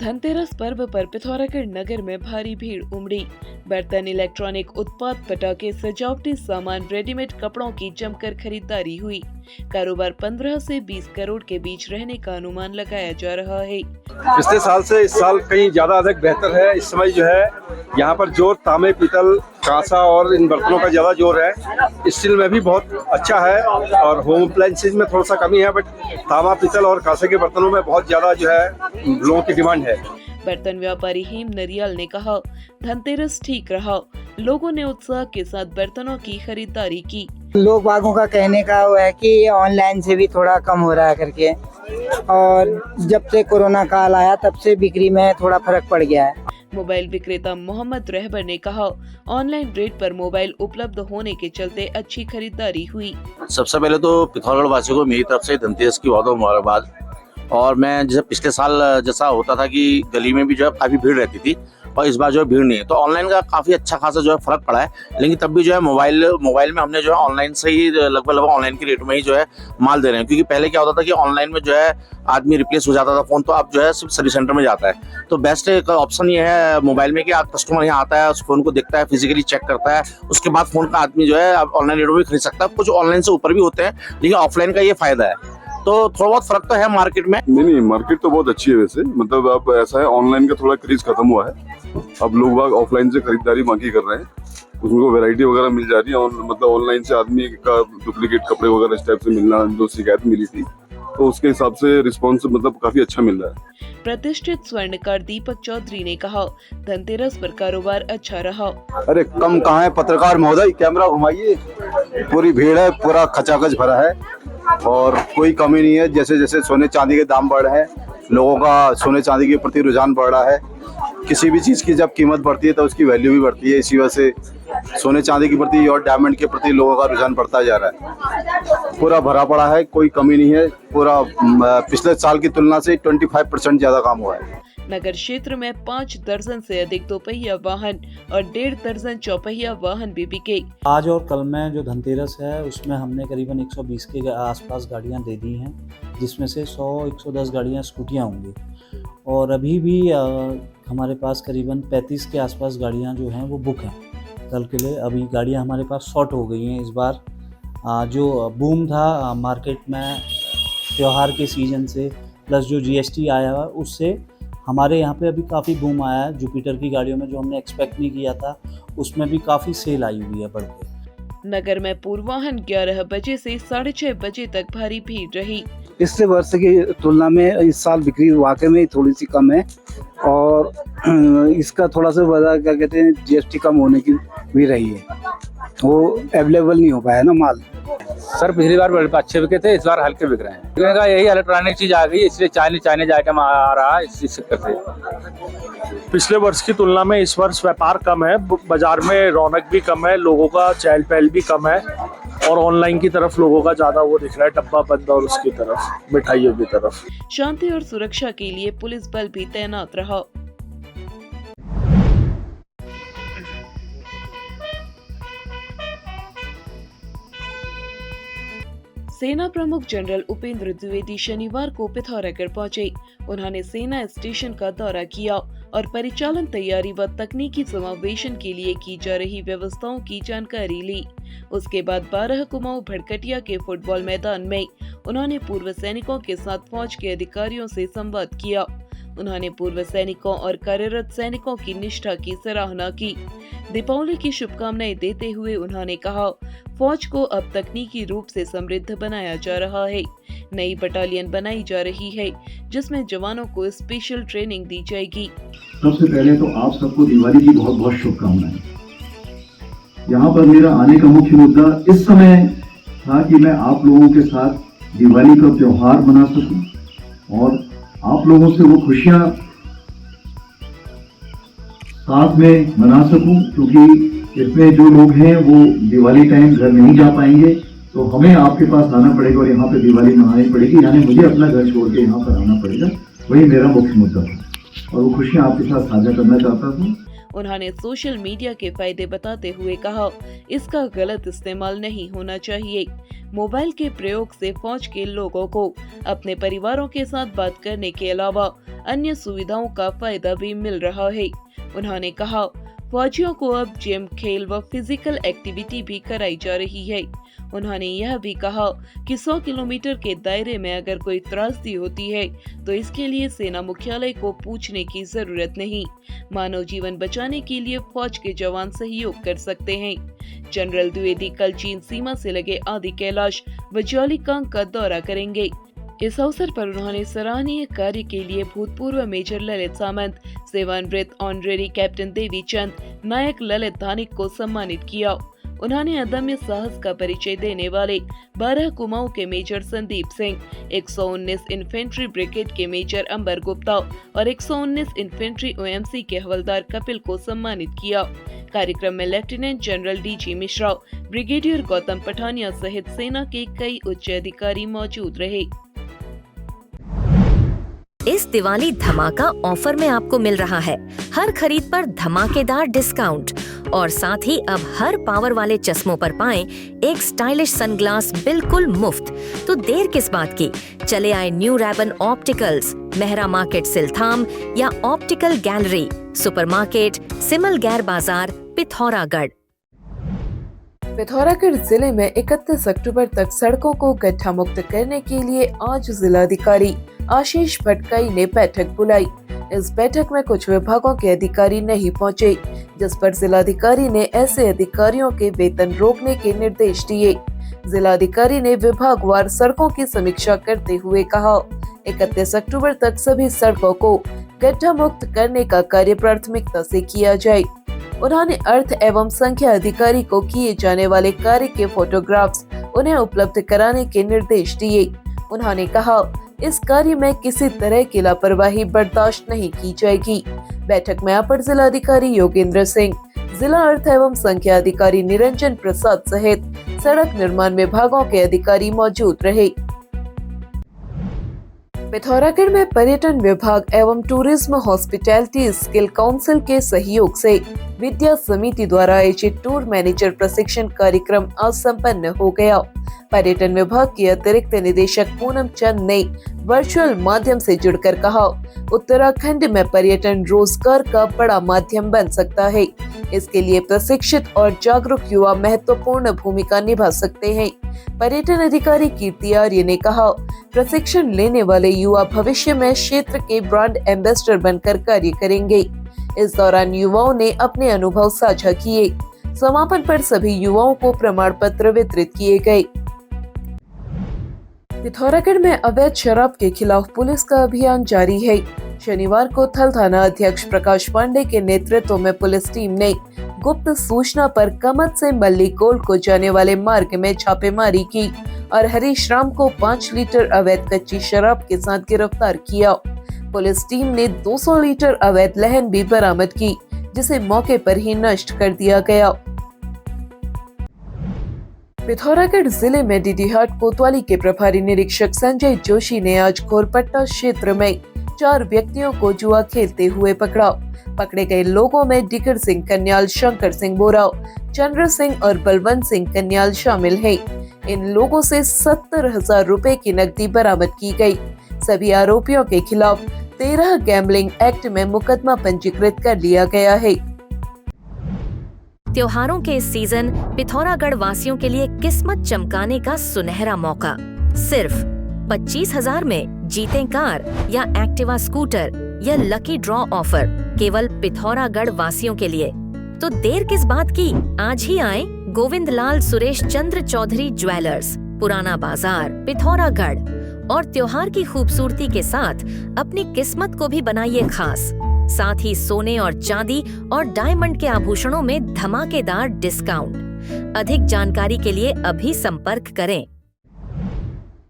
धनतेरस पर्व पर पिथौरागढ़ नगर में भारी भीड़ उमड़ी। बर्तन, इलेक्ट्रॉनिक उत्पाद, पटाखे, सजावटी सामान, रेडीमेड कपड़ों की जमकर खरीदारी हुई। कारोबार 15 से 20 करोड़ के बीच रहने का अनुमान लगाया जा रहा है। पिछले साल से इस साल कहीं ज्यादा अधिक बेहतर है। इस समय जो है यहाँ पर जोर तांबे, पीतल, कांसा और इन बर्तनों का ज्यादा जोर है। स्टील में भी बहुत अच्छा है और होम अप्लायंसेज में थोड़ा सा कमी है, बट तांबा, पीतल और कांसे के बर्तनों में बहुत ज्यादा जो है लोगों की डिमांड है। बर्तन व्यापारी हेम नरियाल ने कहा, धनतेरस ठीक रहा। लोगों ने उत्साह के साथ बर्तनों की खरीदारी की। लोग बागों का कहने का वो है कि ऑनलाइन से भी थोड़ा कम हो रहा है करके, और जब से कोरोना काल आया तब से बिक्री में थोड़ा फर्क पड़ गया है। मोबाइल विक्रेता मोहम्मद रहबर ने कहा, ऑनलाइन रेट पर मोबाइल उपलब्ध होने के चलते अच्छी खरीदारी हुई। सबसे पहले तो पिथौरागढ़ वासियों को मेरी तरफ से धनतेरस की बहुत मुबारकबाद। और मैं जैसे पिछले साल जैसा होता था कि गली में भी जो है काफी भीड़ रहती थी, और इस बार जो है भीड़ नहीं है, तो ऑनलाइन का काफी अच्छा खासा जो है फर्क पड़ा है। लेकिन तब भी जो है मोबाइल में हमने जो है ऑनलाइन से ही लगभग ऑनलाइन के रेट में ही जो है माल दे रहे हैं। क्योंकि पहले क्या होता था कि ऑनलाइन में जो है आदमी रिप्लेस हो जाता था फोन, तो अब जो है सिर्फ सर्विस सेंटर में जाता है। तो बेस्ट एक ऑप्शन ये है मोबाइल में कि आप कस्टमर यहाँ आता है, उस फोन को देखता है, फिजिकली चेक करता है, उसके बाद फोन का आदमी जो है ऑनलाइन रेटों में खरीद सकता है। कुछ ऑनलाइन से ऊपर भी होते हैं, लेकिन ऑफलाइन का ये फायदा है। तो थोड़ा बहुत फर्क तो है मार्केट में। नहीं, मार्केट तो बहुत अच्छी है वैसे। मतलब अब ऐसा है, ऑनलाइन का थोड़ा क्रेज खत्म हुआ है। अब लोग ऑफलाइन से खरीदारी बाकी कर रहे हैं, उसको वैरायटी वगैरह मिल जा रही है। और मतलब ऑनलाइन से आदमी का डुप्लीकेट कपड़े वगैरह इस टाइप से मिलना, जो शिकायत मिली थी, तो उसके हिसाब से रिस्पॉन्स मतलब काफी अच्छा मिल रहा है। प्रतिष्ठित स्वर्णकार दीपक चौधरी ने कहा, धनतेरस पर कारोबार अच्छा रहा। अरे कम कहाँ है पत्रकार महोदय, कैमरा घुमाइए। पूरी भीड़ है, पूरा खचाखच भरा है और कोई कमी नहीं है। जैसे जैसे सोने चांदी के दाम बढ़ रहे हैं, लोगों का सोने चांदी के प्रति रुझान बढ़ रहा है। किसी भी चीज़ की जब कीमत बढ़ती है तो उसकी वैल्यू भी बढ़ती है। इसी वजह से सोने चांदी के प्रति और डायमंड के प्रति लोगों का रुझान बढ़ता जा रहा है। पूरा भरा पड़ा है, कोई कमी नहीं है। पूरा पिछले साल की तुलना से 25% ज्यादा काम हुआ है। नगर क्षेत्र में 5 दर्जन से अधिक दोपहिया वाहन और 1.5 दर्जन चौपहिया वाहन भी बिके। आज और कल में जो धनतेरस है उसमें हमने करीबन 120 के आसपास गाड़ियां दे दी हैं, जिसमें से 100-110 गाड़ियां स्कूटियां होंगी। और अभी भी हमारे पास करीबन 35 के आसपास गाड़ियां जो हैं वो बुक हैं कल के लिए। अभी गाड़ियां हमारे पास शॉर्ट हो गई हैं। इस बार जो बूम था मार्केट में त्यौहार के सीजन से, प्लस जो GST आया हुआ उससे हमारे यहाँ पे अभी काफ़ी बूम आया है। जुपिटर की गाड़ियों में जो हमने एक्सपेक्ट नहीं किया था, उसमें भी काफ़ी सेल आई हुई है बढ़ के। नगर में पूर्वाह्न 11 बजे से 6:30 बजे तक भारी भीड़ रही। पिछले वर्ष की तुलना में इस साल बिक्री वाकई में थोड़ी सी कम है, और इसका थोड़ा सा वजह क्या कहते हैं, GST कम होने की भी रही है। वो अवेलेबल नहीं हो पाया ना माल। सर पिछली बार बड़े अच्छे बिके थे, इस बार हल्के बिक रहे हैं। बिकने का यही इलेक्ट्रॉनिक चीज आ गई, इसलिए चाइनीज आइटम आ रहा है, इस चक्कर से। पिछले वर्ष की तुलना में इस वर्ष व्यापार कम है, बाजार में रौनक भी कम है, लोगों का चहल पहल भी कम है, और ऑनलाइन की तरफ लोगों का ज्यादा वो दिख रहा है, डब्बा बंद और उसकी तरफ मिठाइयों की तरफ। शांति और सुरक्षा के लिए पुलिस बल भी तैनात रहा। सेना प्रमुख जनरल उपेंद्र द्विवेदी शनिवार को पिथौरागढ़ पहुंचे। उन्होंने सेना स्टेशन का दौरा किया और परिचालन तैयारी व तकनीकी समावेशन के लिए की जा रही व्यवस्थाओं की जानकारी ली। उसके बाद 12 कुमाऊं भड़कटिया के फुटबॉल मैदान में उन्होंने पूर्व सैनिकों के साथ फौज के अधिकारियों से संवाद किया। उन्होंने पूर्व सैनिकों और कार्यरत सैनिकों की निष्ठा की सराहना की। दीपावली की शुभकामनाएं देते हुए उन्होंने कहा, फौज को अब तकनीकी रूप से समृद्ध बनाया जा रहा है। नई बटालियन बनाई जा रही है, जिसमें जवानों को स्पेशल ट्रेनिंग दी जाएगी। सबसे पहले तो आप सबको दिवाली की बहुत बहुत शुभकामनाएं। यहाँ पर मेरा आने का मुख्य मुद्दा इस समय था कि मैं आप लोगों के साथ दिवाली का त्योहार मना सकूं और आप लोगों से वो खुशियां साथ में मना सकूं, क्योंकि इसमें जो लोग हैं वो दिवाली टाइम घर नहीं जा पाएंगे, तो हमें आपके पास आना पड़ेगा और यहाँ पे दिवाली मनानी पड़ेगी, यानी मुझे अपना घर छोड़ के यहाँ पर आना पड़ेगा। वही मेरा मुख्य मुद्दा था और वो खुशियां आपके साथ साझा करना चाहता था। उन्होंने सोशल मीडिया के फायदे बताते हुए कहा, इसका गलत इस्तेमाल नहीं होना चाहिए। मोबाइल के प्रयोग से फौज के लोगों को अपने परिवारों के साथ बात करने के अलावा अन्य सुविधाओं का फायदा भी मिल रहा है। उन्होंने कहा, फौजियों को अब जिम, खेल व फिजिकल एक्टिविटी भी कराई जा रही है। उन्होंने यह भी कहा कि 100 किलोमीटर के दायरे में अगर कोई त्रासदी होती है तो इसके लिए सेना मुख्यालय को पूछने की जरूरत नहीं। मानव जीवन बचाने के लिए फौज के जवान सहयोग कर सकते हैं। जनरल द्विवेदी कल चीन सीमा से लगे आदि कैलाश व जौलीकांग का दौरा करेंगे। इस अवसर पर उन्होंने सराहनीय कार्य के लिए भूतपूर्व मेजर ललित सामंत, सेवानिवृत्त ऑनरेरी कैप्टन देवी चंद, नायक ललित धानिक को सम्मानित किया। उन्होंने अदम्य साहस का परिचय देने वाले 12 कुमाऊं के major Sandeep Singh, 119 infantry brigade के मेजर अंबर गुप्ता और 119 इन्फेंट्री ओएमसी के हवलदार कपिल को सम्मानित किया। कार्यक्रम में lieutenant general DG Mishra, brigadier Gautam Pathania सहित सेना के कई उच्च अधिकारी मौजूद रहे। इस दिवाली धमाका ऑफर में आपको मिल रहा है हर खरीद पर धमाकेदार डिस्काउंट और साथ ही अब हर पावर वाले चश्मों पर पाएं एक स्टाइलिश सनग्लास बिल्कुल मुफ्त। तो देर किस बात की, चले आए new रैबन opticals, Mehra market Siltham या ऑप्टिकल गैलरी, सुपरमार्केट, सिमल गैर बाजार, पिथौरागढ़। पिथौरागढ़ जिले में 31 अक्टूबर तक सड़कों को गड्ढा मुक्त करने के लिए आज जिलाधिकारी आशीष भटकाई ने बैठक बुलाई। इस बैठक में कुछ विभागों के अधिकारी नहीं पहुंचे, जिस पर जिलाधिकारी ने ऐसे अधिकारियों के वेतन रोकने के निर्देश दिए। जिलाधिकारी ने विभागवार सड़कों की समीक्षा करते हुए कहा, 31 अक्टूबर तक सभी सड़कों को गड्ढा मुक्त करने का कार्य प्राथमिकता से किया जाए। उन्होंने अर्थ एवं संख्या अधिकारी को किए जाने वाले कार्य के फोटोग्राफ्स उन्हें उपलब्ध कराने के निर्देश दिए। उन्होंने कहा, इस कार्य में किसी तरह की लापरवाही बर्दाश्त नहीं की जाएगी। बैठक में अपर जिलाधिकारी योगेंद्र सिंह, जिला अर्थ एवं संख्या अधिकारी निरंजन प्रसाद सहित सड़क निर्माण विभागों के अधिकारी मौजूद रहे। पिथौरागढ़ में पर्यटन विभाग एवं टूरिज्म हॉस्पिटैलिटी स्किल काउंसिल के सहयोग से विद्या समिति द्वारा आयोजित टूर मैनेजर प्रशिक्षण कार्यक्रम आज संपन्न हो गया। पर्यटन विभाग के अतिरिक्त निदेशक पूनम चंद ने वर्चुअल माध्यम से जुड़कर कहा, उत्तराखंड में पर्यटन रोजगार का बड़ा माध्यम बन सकता है। इसके लिए प्रशिक्षित और जागरूक युवा महत्वपूर्ण भूमिका निभा सकते हैं। पर्यटन अधिकारी कीर्ति आर्य ने कहा, प्रशिक्षण लेने वाले युवा भविष्य में क्षेत्र के ब्रांड एम्बेसडर बनकर कार्य करेंगे। इस दौरान युवाओं ने अपने अनुभव साझा किए। समापन पर सभी युवाओं को प्रमाण पत्र वितरित किए गए। पिथौरागढ़ में अवैध शराब के खिलाफ पुलिस का अभियान जारी है। शनिवार को थल थाना अध्यक्ष प्रकाश पांडे के नेतृत्व में पुलिस टीम ने गुप्त सूचना पर कमत से मल्लीकोल को जाने वाले मार्ग में छापेमारी की और हरीश राम को 5 लीटर अवैध कच्ची शराब के साथ गिरफ्तार किया। पुलिस टीम ने 200 लीटर अवैध लहन भी बरामद की, जिसे मौके पर ही नष्ट कर दिया गया। पिथौरागढ़ जिले में डीडीहाट कोतवाली के प्रभारी निरीक्षक संजय जोशी ने आज घोरपट्टा क्षेत्र में 4 व्यक्तियों को जुआ खेलते हुए पकड़ा। पकड़े गए लोगों में डिगर सिंह कन्याल, शंकर सिंह बोरा, चंद्र सिंह और बलवंत सिंह कन्याल शामिल हैं। इन लोगों से 70,000 रुपए की नकदी बरामद की गई। सभी आरोपियों के खिलाफ 13 गैम्बलिंग एक्ट में मुकदमा पंजीकृत कर लिया गया है। त्योहारों के इस सीजन पिथौरागढ़ वासियों के लिए किस्मत चमकाने का सुनहरा मौका। सिर्फ 25,000 में जीतें कार या एक्टिवा स्कूटर या लकी ड्रॉ ऑफर केवल पिथौरागढ़ वासियों के लिए। तो देर किस बात की, आज ही आए गोविंदलाल सुरेश चंद्र चौधरी ज्वेलर्स, पुराना बाजार, पिथौरागढ़ और त्योहार की खूबसूरती के साथ अपनी किस्मत को भी बनाइए खास। साथ ही सोने और चांदी और डायमंड के आभूषणों में धमाकेदार डिस्काउंट। अधिक जानकारी के लिए अभी संपर्क करें।